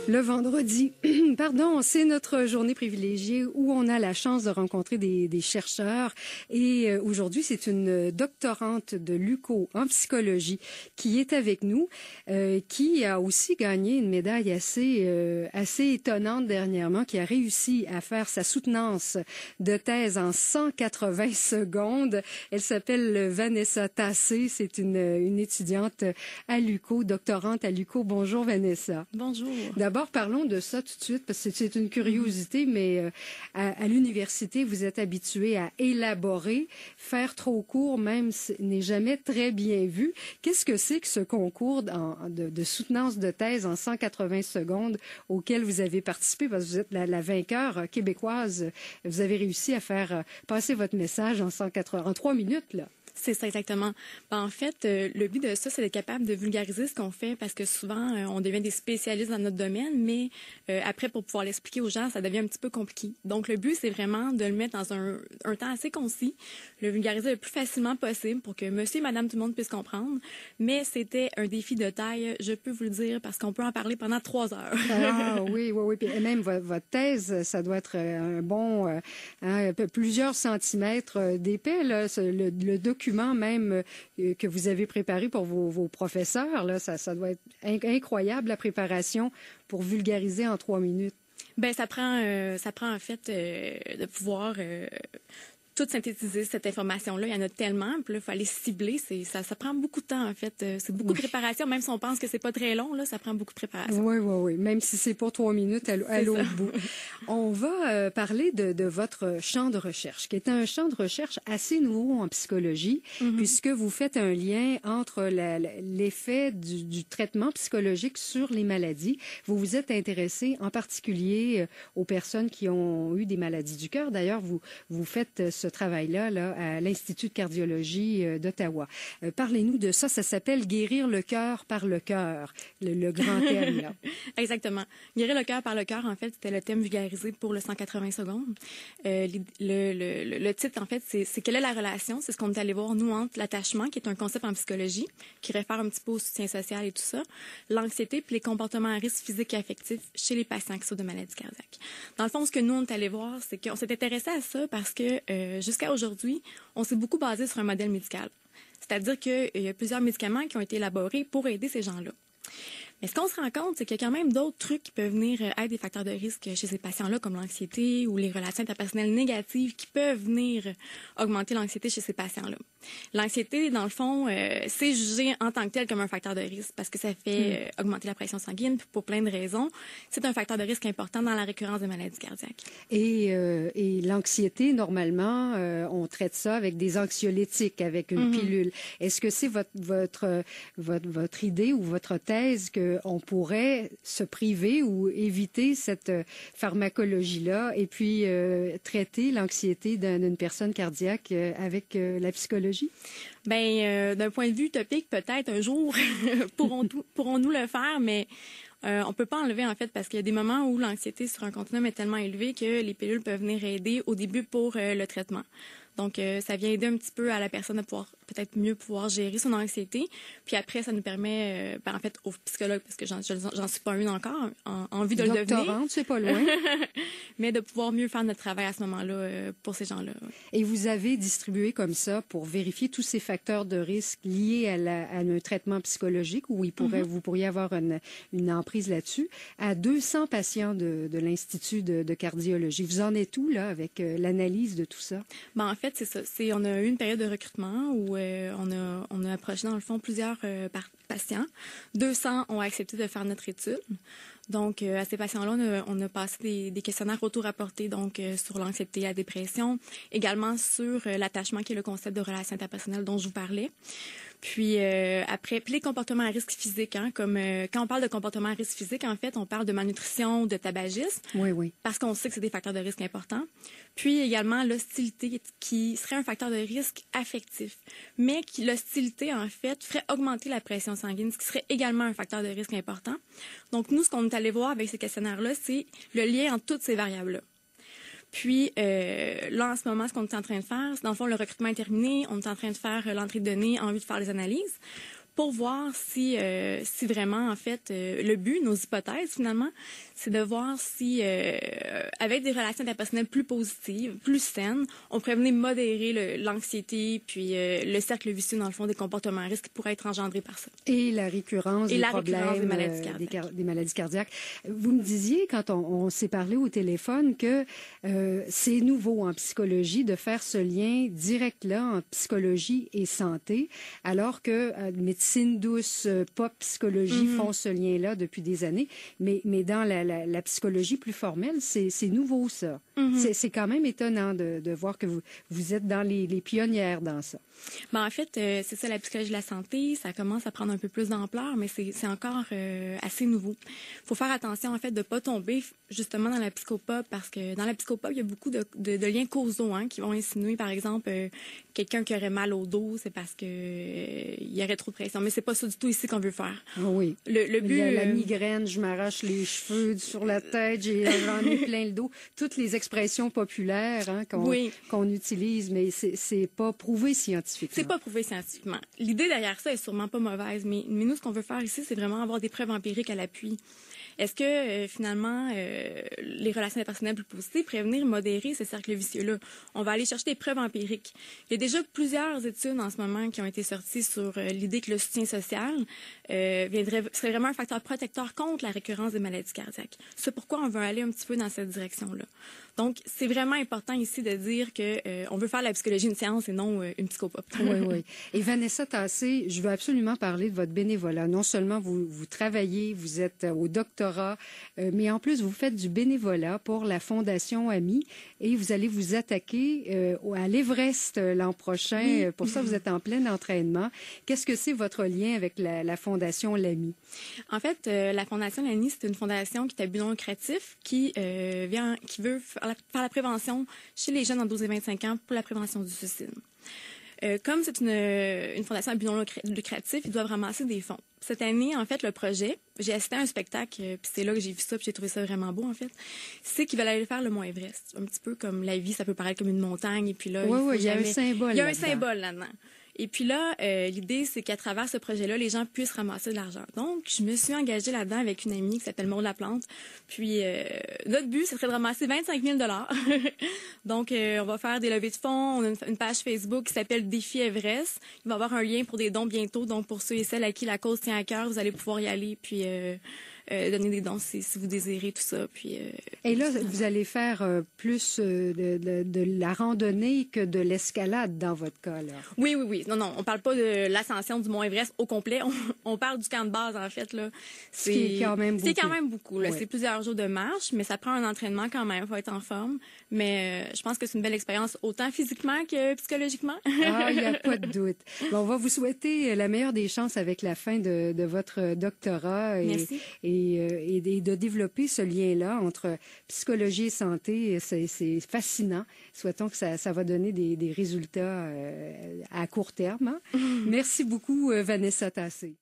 Le vendredi, pardon, c'est notre journée privilégiée où on a la chance de rencontrer des chercheurs. Et aujourd'hui, c'est une doctorante de l'UQO en psychologie qui est avec nous, qui a aussi gagné une médaille assez étonnante dernièrement, qui a réussi à faire sa soutenance de thèse en 180 secondes. Elle s'appelle Vanessa Tassé. C'est une étudiante à l'UQO, doctorante à l'UQO. Bonjour Vanessa. Bonjour. D'abord, parlons de ça tout de suite, parce que c'est une curiosité, mais à l'université, vous êtes habitué à élaborer. Faire trop court, même, n'est jamais très bien vu. Qu'est-ce que c'est que ce concours de soutenance de thèse en 180 secondes auquel vous avez participé? Parce que vous êtes la vainqueur québécoise. Vous avez réussi à faire passer votre message en 3 minutes, là. C'est ça, exactement. En fait, le but de ça, c'est d'être capable de vulgariser ce qu'on fait parce que souvent, on devient des spécialistes dans notre domaine, mais après, pour pouvoir l'expliquer aux gens, ça devient un petit peu compliqué. Donc, le but, c'est vraiment de le mettre dans un temps assez concis, le vulgariser le plus facilement possible pour que monsieur et madame tout le monde puisse comprendre. Mais c'était un défi de taille, je peux vous le dire, parce qu'on peut en parler pendant 3 heures. Ah oui. Puis même votre thèse, ça doit être un bon plusieurs centimètres d'épais, là, le document même que vous avez préparé pour vos professeurs, là, ça doit être incroyable, la préparation pour vulgariser en 3 minutes. Ben ça prend en fait de pouvoir tout synthétiser cette information-là. Il y en a tellement, puis là, il faut aller cibler. Ça prend beaucoup de temps, en fait. C'est beaucoup de préparation. Même si on pense que c'est pas très long, là, ça prend beaucoup de préparation. Oui. Même si c'est pas 3 minutes à l'autre bout. On va parler de votre champ de recherche, qui est un champ de recherche assez nouveau en psychologie, puisque vous faites un lien entre l'effet du traitement psychologique sur les maladies. Vous vous êtes intéressé en particulier aux personnes qui ont eu des maladies du cœur. D'ailleurs, vous faites ce travail-là là, à l'Institut de cardiologie d'Ottawa. Parlez-nous de ça. Ça s'appelle « Guérir le cœur par le cœur », le grand thème. Là. Exactement. « Guérir le cœur par le cœur », en fait, c'était le thème vulgarisé pour le 180 secondes. Le titre, en fait, c'est quelle est la relation? C'est ce qu'on est allé voir, nous, entre l'attachement, qui est un concept en psychologie, qui réfère un petit peu au soutien social et tout ça, l'anxiété puis les comportements à risque physique et affectif chez les patients qui souffrent de maladies cardiaques. Dans le fond, ce que nous, on est allé voir, c'est qu'on s'est intéressé à ça parce que jusqu'à aujourd'hui, on s'est beaucoup basé sur un modèle médical. C'est-à-dire qu'il y a plusieurs médicaments qui ont été élaborés pour aider ces gens-là. Mais ce qu'on se rend compte, c'est qu'il y a quand même d'autres trucs qui peuvent venir être des facteurs de risque chez ces patients-là, comme l'anxiété ou les relations interpersonnelles négatives qui peuvent venir augmenter l'anxiété chez ces patients-là. L'anxiété, dans le fond, c'est jugé en tant que tel comme un facteur de risque parce que ça fait augmenter la pression sanguine pour plein de raisons. C'est un facteur de risque important dans la récurrence des maladies cardiaques. Et l'anxiété, normalement, on traite ça avec des anxiolytiques, avec une pilule. Est-ce que c'est votre idée ou votre thèse qu'on pourrait se priver ou éviter cette pharmacologie-là et puis traiter l'anxiété d'une personne cardiaque avec la psychologie? D'un point de vue utopique, peut-être un jour pourrons-nous le faire, mais on peut pas enlever en fait parce qu'il y a des moments où l'anxiété sur un continuum est tellement élevée que les pilules peuvent venir aider au début pour le traitement. Donc, ça vient aider un petit peu à la personne à pouvoir peut-être mieux pouvoir gérer son anxiété. Puis après, ça nous permet, en fait, aux psychologues, parce que j'en suis pas une encore, en vue de le devenir. Doctorante, c'est pas loin. Mais de pouvoir mieux faire notre travail à ce moment-là pour ces gens-là. Ouais. Et vous avez distribué comme ça pour vérifier tous ces facteurs de risque liés à un traitement psychologique où vous pourriez avoir une emprise là-dessus à 200 patients de l'Institut de cardiologie. Vous en êtes où, là, avec l'analyse de tout ça? En fait, c'est ça. On a eu une période de recrutement où on a approché, dans le fond, plusieurs patients. 200 ont accepté de faire notre étude. Donc, à ces patients-là, on a passé des questionnaires auto-rapportés, donc sur l'anxiété, la dépression, également sur l'attachement, qui est le concept de relation interpersonnelle dont je vous parlais. Puis puis les comportements à risque physique, comme quand on parle de comportements à risque physique, en fait, on parle de malnutrition, de tabagisme, oui. Parce qu'on sait que c'est des facteurs de risque importants. Puis également l'hostilité, qui serait un facteur de risque affectif, mais l'hostilité, en fait, ferait augmenter la pression sanguine, ce qui serait également un facteur de risque important. Donc nous, ce qu'on est allé voir avec ces questionnaires-là, c'est le lien entre toutes ces variables-là. Puis là, en ce moment, ce qu'on est en train de faire, c'est, dans le fond, le recrutement est terminé. On est en train de faire l'entrée de données en vue de faire les analyses pour voir si vraiment, en fait, le but, nos hypothèses, finalement, c'est de voir si, avec des relations interpersonnelles plus positives, plus saines, on pourrait venir modérer l'anxiété, puis le cercle vicieux, dans le fond, des comportements à risque qui pourraient être engendrés par ça. Et la récurrence des problèmes, des maladies cardiaques. Vous me disiez, quand on s'est parlé au téléphone, que c'est nouveau en psychologie de faire ce lien direct-là en psychologie et santé, alors que médecine douce, pop psychologie font ce lien-là depuis des années. Mais dans la psychologie plus formelle, c'est nouveau, ça. C'est quand même étonnant de voir que vous êtes dans les pionnières dans ça. Ben, en fait, c'est ça, la psychologie de la santé, ça commence à prendre un peu plus d'ampleur, mais c'est encore assez nouveau. Il faut faire attention, en fait, de ne pas tomber justement dans la psychopop, parce que dans la psychopop, il y a beaucoup de liens causaux qui vont insinuer, par exemple, quelqu'un qui aurait mal au dos, c'est parce que il y aurait trop de pression. Mais c'est pas ça du tout ici qu'on veut faire. Oui. Le but... La migraine, je m'arrache les cheveux sur la tête, j'en ai plein le dos. Toutes les expressions populaires qu'on utilise, mais c'est pas prouvé scientifiquement. C'est pas prouvé scientifiquement. L'idée derrière ça est sûrement pas mauvaise, mais nous, ce qu'on veut faire ici, c'est vraiment avoir des preuves empiriques à l'appui. Est-ce que, finalement, les relations interpersonnelles plus positives pourraient venir modérer ce cercle vicieux-là? On va aller chercher des preuves empiriques. Il y a déjà plusieurs études en ce moment qui ont été sorties sur l'idée que le soutien social serait vraiment un facteur protecteur contre la récurrence des maladies cardiaques. C'est pourquoi on veut aller un petit peu dans cette direction-là. Donc, c'est vraiment important ici de dire que on veut faire la psychologie une science et non une psychopop. Oui. Et Vanessa Tassé, je veux absolument parler de votre bénévolat. Non seulement vous travaillez, vous êtes au doctorat, mais en plus, vous faites du bénévolat pour la Fondation AMI et vous allez vous attaquer à l'Everest l'an prochain. Oui. Pour ça, vous êtes en plein entraînement. Qu'est-ce que c'est votre lien avec la Fondation Lamy? En fait, la Fondation Lamy, c'est une fondation qui est à but non lucratif, qui veut faire la prévention chez les jeunes en 12 et 25 ans pour la prévention du suicide. Comme c'est une fondation à but non lucratif, ils doivent ramasser des fonds. Cette année, en fait, le projet, j'ai assisté à un spectacle, puis c'est là que j'ai vu ça, puis j'ai trouvé ça vraiment beau, en fait. C'est qu'ils veulent aller faire le Mont Everest. Un petit peu comme la vie, ça peut paraître comme une montagne, et puis là, il y a un symbole. Il y a un symbole là-dedans. Et puis là, l'idée, c'est qu'à travers ce projet-là, les gens puissent ramasser de l'argent. Donc, je me suis engagée là-dedans avec une amie qui s'appelle Maud Laplante. Puis, notre but, ce serait de ramasser 25 000 $. Donc, on va faire des levées de fonds. On a une page Facebook qui s'appelle Défi Everest. Il va y avoir un lien pour des dons bientôt. Donc, pour ceux et celles à qui la cause tient à cœur, vous allez pouvoir y aller. Puis, donner des dons si vous désirez tout ça. Puis, et là, vous allez faire plus de la randonnée que de l'escalade dans votre cas, là. Oui. Non, on parle pas de l'ascension du Mont Everest au complet. On parle du camp de base, en fait, là. C'est quand même beaucoup. C'est quand même beaucoup, là. Oui. C'est plusieurs jours de marche, mais ça prend un entraînement quand même. Il faut être en forme. Mais je pense que c'est une belle expérience, autant physiquement que psychologiquement. Il n'y a pas de doute. Bon, on va vous souhaiter la meilleure des chances avec la fin de votre doctorat. Merci. Et de développer ce lien-là entre psychologie et santé. C'est fascinant. Souhaitons que ça va donner des résultats à court terme. Merci beaucoup, Vanessa Tassé.